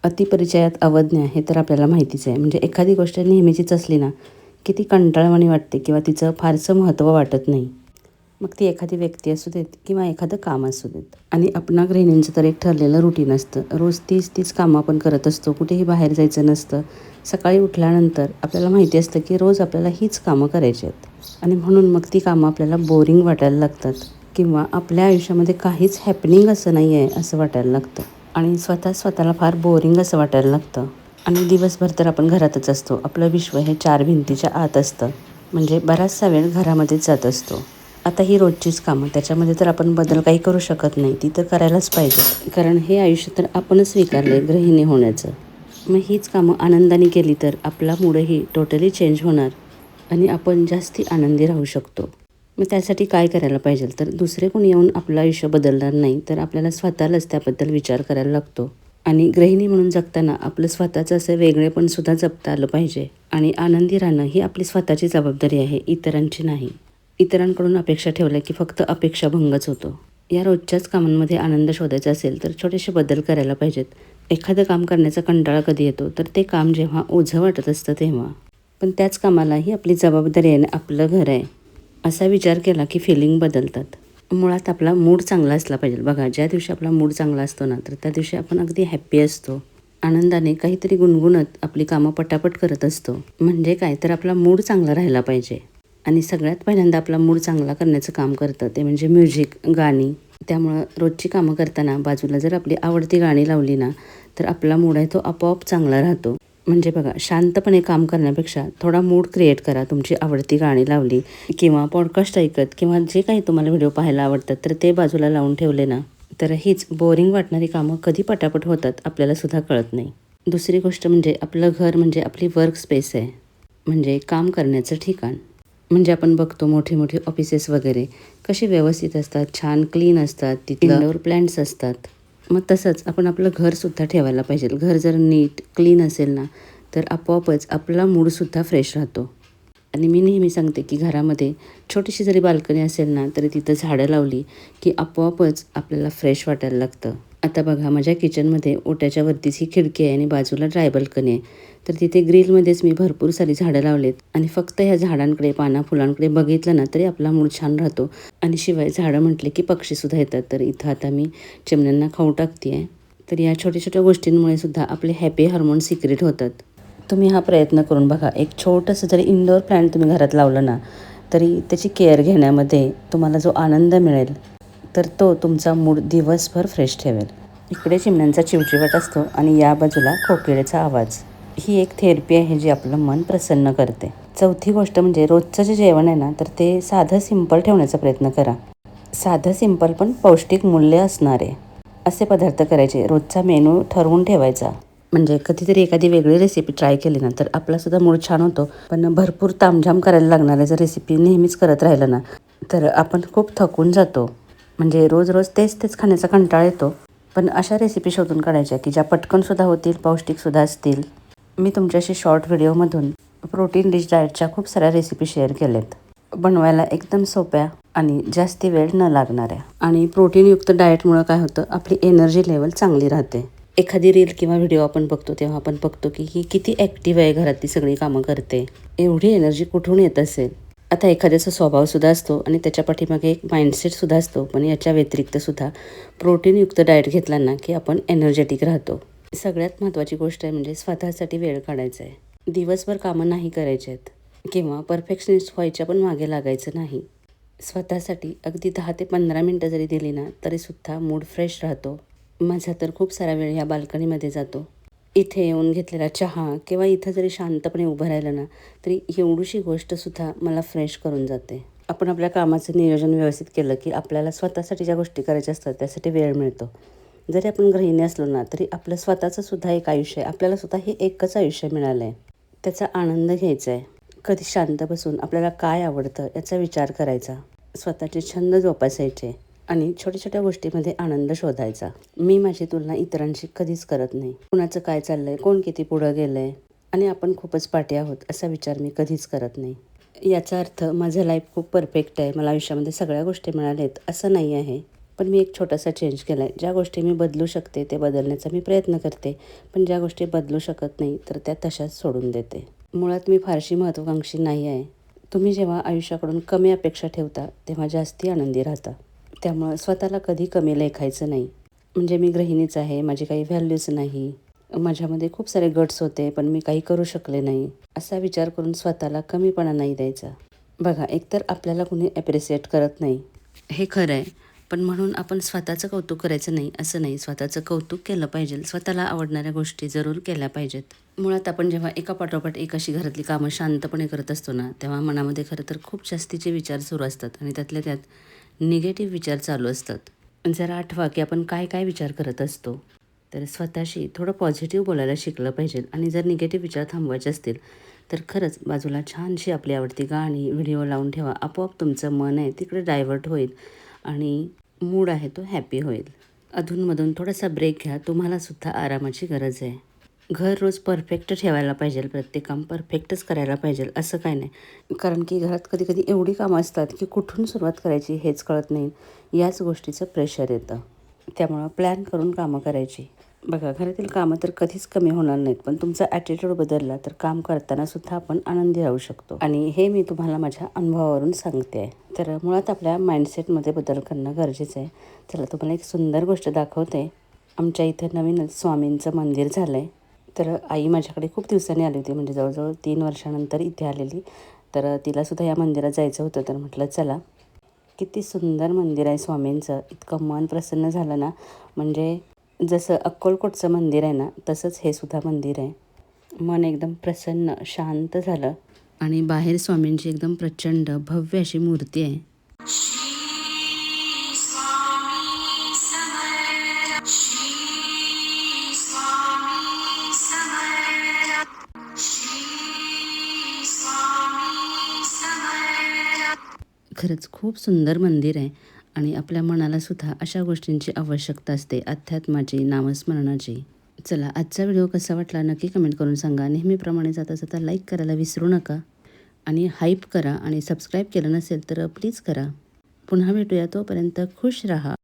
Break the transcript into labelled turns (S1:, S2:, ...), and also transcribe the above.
S1: अतिपरिचयात अवज्ञ आहे तर आपल्याला माहितीच आहे. म्हणजे एखादी गोष्ट नेहमीचीच असली ना की ती कंटाळवाणी वाटते किंवा तिचं फारसं महत्त्व वाटत नाही. मग ती एखादी व्यक्ती असू देत किंवा एखादं काम असू देत. आणि आपणा गृहिणींचं तर एक ठरलेलं रुटीन असतं. रोज तीच कामं आपण करत असतो. कुठेही बाहेर जायचं नसतं. सकाळी उठल्यानंतर आपल्याला माहिती असतं की रोज आपल्याला हीच कामं करायची आहेत. आणि म्हणून मग ती कामं आपल्याला बोरिंग वाटायला लागतात किंवा आपल्या आयुष्यामध्ये काहीच हॅपनिंग असं नाही आहे असं वाटायला लागतं. आणि स्वतःला फार बोरिंग असं वाटायला लागतं. आणि दिवसभर तर आपण घरातच असतो. आपलं विश्व हे 4 भिंतीच्या आत असतं. म्हणजे बराचसा वेळ घरामध्येच जात असतो. आता ही रोजचीच कामं, त्याच्यामध्ये तर आपण बदल काही करू शकत नाही. ती तर करायलाच पाहिजे. कारण हे आयुष्य तर आपणच स्वीकारले गृहिणी होण्याचं. मग हीच कामं आनंदाने केली तर आपला मूडही टोटली चेंज होणार आणि आपण जास्ती आनंदी राहू शकतो. मग त्यासाठी काय करायला पाहिजे तर दुसरे कोणी येऊन आपलं आयुष्य बदलणार नाही, तर आपल्याला स्वतःलाच त्याबद्दल विचार करायला लागतो. आणि गृहिणी म्हणून जगताना आपलं स्वतःचं असं वेगळेपणसुद्धा जपता आलं पाहिजे. आणि आनंदी राहणं ही आपली स्वतःची जबाबदारी आहे, इतरांची नाही. इतरांकडून अपेक्षा ठेवल्या की फक्त अपेक्षाभंगच होतो. या रोजच्याच कामांमध्ये आनंद शोधायचा असेल तर छोटेसे बदल करायला पाहिजेत. एखादं काम करण्याचा कंटाळा कधी येतो तर ते काम जेव्हा ओझं वाटत असतं तेव्हा. पण त्याच कामाला ही आपली जबाबदारी आहे आणि आपलं घर आहे असा विचार केला की फिलिंग बदलतात. मुळात आपला मूड चांगला असला पाहिजे. बघा, ज्या दिवशी आपला मूड चांगला असतो ना तर त्या दिवशी आपण अगदी हॅप्पी असतो. आनंदाने काहीतरी गुणगुणत आपली कामं पटापट करत असतो. म्हणजे काय तर आपला मूड चांगला राहिला पाहिजे. आणि सगळ्यात पहिल्यांदा आपला मूड चांगला करण्याचं काम करतं ते म्हणजे म्युझिक, गाणी. त्यामुळं रोजची कामं करताना बाजूला जर आपली आवडती गाणी लावली ना तर आपला मूड आहे तो आपोआप चांगला राहतो. म्हणजे बघा, शांतपणे काम करण्यापेक्षा थोडा मूड क्रिएट करा. तुमची आवडती गाणी लावली किंवा पॉडकास्ट ऐकत किंवा जे काही तुम्हाला व्हिडिओ पाहायला आवडतात तर ते बाजूला लावून ठेवले ना तर हीच बोरिंग वाटणारी कामं कधी पटापट होतात आपल्याला सुद्धा कळत नाही. दुसरी गोष्ट म्हणजे आपलं घर म्हणजे आपली वर्क स्पेस आहे. म्हणजे काम करण्याचं ठिकाण. म्हणजे आपण बघतो मोठी मोठी ऑफिसेस वगैरे कशी व्यवस्थित असतात, छान क्लीन असतात, तिथलं इंडोर प्लॅन्ट्स असतात. मग तसंच आपण आपलं घरसुद्धा ठेवायला पाहिजे. घर जर नीट क्लीन असेल ना तर आपोआपच आपला मूडसुद्धा फ्रेश राहतो. आणि मी नेहमी सांगते की घरामध्ये छोटीशी जरी बाल्कनी असेल ना तरी तिथं झाडं लावली की आपोआपच आपल्याला फ्रेश वाटायला लागतं. आता बघा, माझ्या किचनमध्ये ओट्याच्या वरतीच ही खिडकी आहे आणि बाजूला ड्राय बाल्कनी आहे. तर तिथे ग्रिलमध्येच मी भरपूर सारी झाडं लावलेत आणि फक्त ह्या झाडांकडे, फुलांकडे बघितलं ना तरी आपला मूड छान राहतो. आणि शिवाय झाडं म्हटले की पक्षीसुद्धा येतात. तर इथं आता मी चिमण्यांना खाऊ टाकते आहे. तर या छोट्या छोट्या गोष्टींमुळे सुद्धा आपले हॅपी हार्मोन सिक्रेट होतात. तुम्ही हा प्रयत्न करून बघा. एक छोटंसं जरी इंडोर प्लॅन्ट तुम्ही घरात लावलं ना तरी त्याची केअर घेण्यामध्ये तुम्हाला जो आनंद मिळेल तर तो तुमचा मूड दिवसभर फ्रेश ठेवेल. इकडे चिमण्यांचा चिवचिवाट असतो आणि या बाजूला कोकिळेचा आवाज. ही एक थेरपी आहे जी आपलं मन प्रसन्न करते. चौथी गोष्ट म्हणजे रोजचं जे जेवण आहे ना तर ते साधं सिंपल ठेवण्याचा प्रयत्न करा. साधं सिंपल पण पौष्टिक मूल्य असणारे असे पदार्थ करायचे. रोजचा मेनू ठरवून ठेवायचा. म्हणजे कधीतरी एखादी वेगळी रेसिपी ट्राय केली ना तर आपलासुद्धा मूड छान होतो. पण भरपूर तामझाम करायला लागणाऱ्या जर रेसिपी नेहमीच करत राहिलं ना तर आपण खूप थकून जातो. म्हणजे रोज रोज तेच खाण्याचा कंटाळा येतो. पण अशा रेसिपी शोधून काढायच्या की ज्या पटकनसुद्धा होतील, पौष्टिकसुद्धा असतील. मी तुमच्याशी शॉर्ट व्हिडिओमधून प्रोटीन रिच डाएटच्या खूप साऱ्या रेसिपी शेअर केल्यात. बनवायला एकदम सोप्या आणि जास्ती वेळ न लागणाऱ्या. आणि प्रोटीनयुक्त डाएटमुळं काय होतं, आपली एनर्जी लेवल चांगली राहते. एखादी रील किंवा व्हिडिओ आपण बघतो तेव्हा आपण बघतो की ही किती ॲक्टिव्ह आहे, घरातली सगळी कामं करते. एवढी एनर्जी कुठून येत असेल. आता एखाद्याचा स्वभावसुद्धा असतो आणि त्याच्या पाठीमागे एक माइंडसेटसुद्धा असतो. पण याच्या व्यतिरिक्तसुद्धा प्रोटीनयुक्त डाएट घेतला ना की आपण एनर्जेटिक राहतो. सगळ्यात महत्त्वाची गोष्ट आहे म्हणजे स्वतःसाठी वेळ काढायचा आहे. दिवसभर कामं नाही करायचे आहेत किंवा परफेक्शनिस्ट व्हायच्या पण मागे लागायचं नाही. स्वतःसाठी अगदी 10 ते 15 मिनटं जरी दिली ना तरीसुद्धा मूड फ्रेश राहतो. माझा तर खूप सारा वेळ या बाल्कनीमध्ये जातो. इथे येऊन घेतलेला चहा किंवा इथं जरी शांतपणे उभं राहिलं ना तरी एवढीशी गोष्टसुद्धा मला फ्रेश करून जाते. आपण आपल्या कामाचं नियोजन व्यवस्थित केलं की आपल्याला स्वतःसाठी ज्या गोष्टी करायच्या असतात त्यासाठी वेळ मिळतो. जरी आपण गृहिणी असलो ना तरी आपलं स्वतःचं सुद्धा एक आयुष्य आहे. आपल्याला स्वतः हे एकच आयुष्य मिळालं आहे. त्याचा आनंद घ्यायचा आहे. कधी शांत बसून आपल्याला काय आवडतं याचा विचार करायचा. स्वतःचे छंद जोपासायचे आणि छोट्या छोट्या गोष्टीमध्ये आनंद शोधायचा. मी माझी तुलना इतरांशी कधीच करत नाही. कुणाचं काय चाललंय, कोण किती पुढं गेलंय आणि आपण खूपच पाठी आहोत असा विचार मी कधीच करत नाही. याचा अर्थ माझं लाईफ खूप परफेक्ट आहे, मला आयुष्यामध्ये सगळ्या गोष्टी मिळाल्या आहेत असं नाही आहे. पण मी एक छोटासा चेंज केला आहे. ज्या गोष्टी मी बदलू शकते ते बदलण्याचा मी प्रयत्न करते, पण ज्या गोष्टी बदलू शकत नाही तर त्या तशाच सोडून देते. मुळात मी फारशी महत्त्वाकांक्षी नाही आहे. तुम्ही जेव्हा आयुष्याकडून कमी अपेक्षा ठेवता तेव्हा जास्ती आनंदी राहता. त्यामुळं स्वतःला कधी कमी लेखायचं नाही. म्हणजे मी गृहिणीच आहे, माझी काही व्हॅल्यूज नाही, माझ्यामध्ये खूप सारे गट्स होते पण मी काही करू शकले नाही, असा विचार करून स्वतःला कमीपणा नाही द्यायचा. बघा, एकतर आपल्याला कुणी ॲप्रिशिएट करत नाही, हे खरं आहे. पण म्हणून आपण स्वतःचं कौतुक करायचं नाही असं नाही. स्वतःचं कौतुक केलं पाहिजे. स्वतःला आवडणाऱ्या गोष्टी जरूर केल्या पाहिजेत. मुळात आपण जेव्हा एका पाठोपाठ एक अशी घरातली कामं शांतपणे करत असतो ना, तेव्हा मनामध्ये खरं तर खूप जास्तीचे विचार सुरू असतात आणि त्यातल्या त्यात निगेटिव्ह विचार चालू असतात. जरा आठवा की आपण काय काय विचार करत असतो. तर स्वतःशी थोडं पॉझिटिव्ह बोलायला शिकलं पाहिजे आणि जर निगेटिव्ह विचार थांबवायचे असतील तर खरंच बाजूला छानशी आपली आवडती गाणी, व्हिडिओ लावून ठेवा. आपोआप तुमचं मन आहे तिकडे डायव्हर्ट होईल आणि मूड आहे तो हॅपी होईल. अधूनमधून थोडासा ब्रेक घ्या. तुम्हालासुद्धा आरामाची गरज आहे. घर रोज परफेक्ट ठेवायला पाहिजे. प्रत्येक काम परफेक्टच करायला पाहिजे असं काय नाही. कारण की घरात कधी कधी एवढी कामं असतात की कुठून सुरुवात करायची हेच कळत नाही. याच गोष्टीचं प्रेशर येतं. त्यामुळं प्लॅन करून कामं करायची. बघा, घरातील कामं तर कधीच कमी होणार नाहीत, पण तुमचा ॲटिट्यूड बदलला तर काम करताना सुद्धा आपण आनंदी राहू शकतो. आणि हे मी तुम्हाला माझ्या अनुभवावरून सांगते आहे. तर मुळात आपल्या माइंडसेटमध्ये बदल करणं गरजेचं आहे. चला, तुम्हाला एक सुंदर गोष्ट दाखवते. आमच्या इथं नवीनच स्वामींचं मंदिर झालं आहे. तर आई माझ्याकडे खूप दिवसांनी आली होती, म्हणजे जवळजवळ 3 वर्षानंतर इथे आलेली. तर तिलासुद्धा या मंदिरात जायचं होतं. तर म्हटलं चला, किती सुंदर मंदिर आहे स्वामींचं. इतकं मन प्रसन्न झालं ना, म्हणजे जसं अक्कलकोटचं मंदिर आहे ना, तसंच हे सुद्धा मंदिर आहे. मन एकदम प्रसन्न, शांत झालं. आणि बाहेर स्वामींची एकदम प्रचंड भव्य अशी मूर्ती आहे. खरंच खूप सुंदर मंदिर आहे आणि आपल्या मनाला सुद्धा अशा गोष्टींची आवश्यकता असते, अध्यात्माची, नामस्मरणाची. चला, आजचा व्हिडिओ कसा वाटला नक्की कमेंट करून सांगा. नेहमीप्रमाणे जाता जाता लाईक करायला विसरू नका आणि हाईप करा आणि सबस्क्राईब केलं नसेल तर प्लीज करा. पुन्हा भेटूया. तोपर्यंत खुश राहा.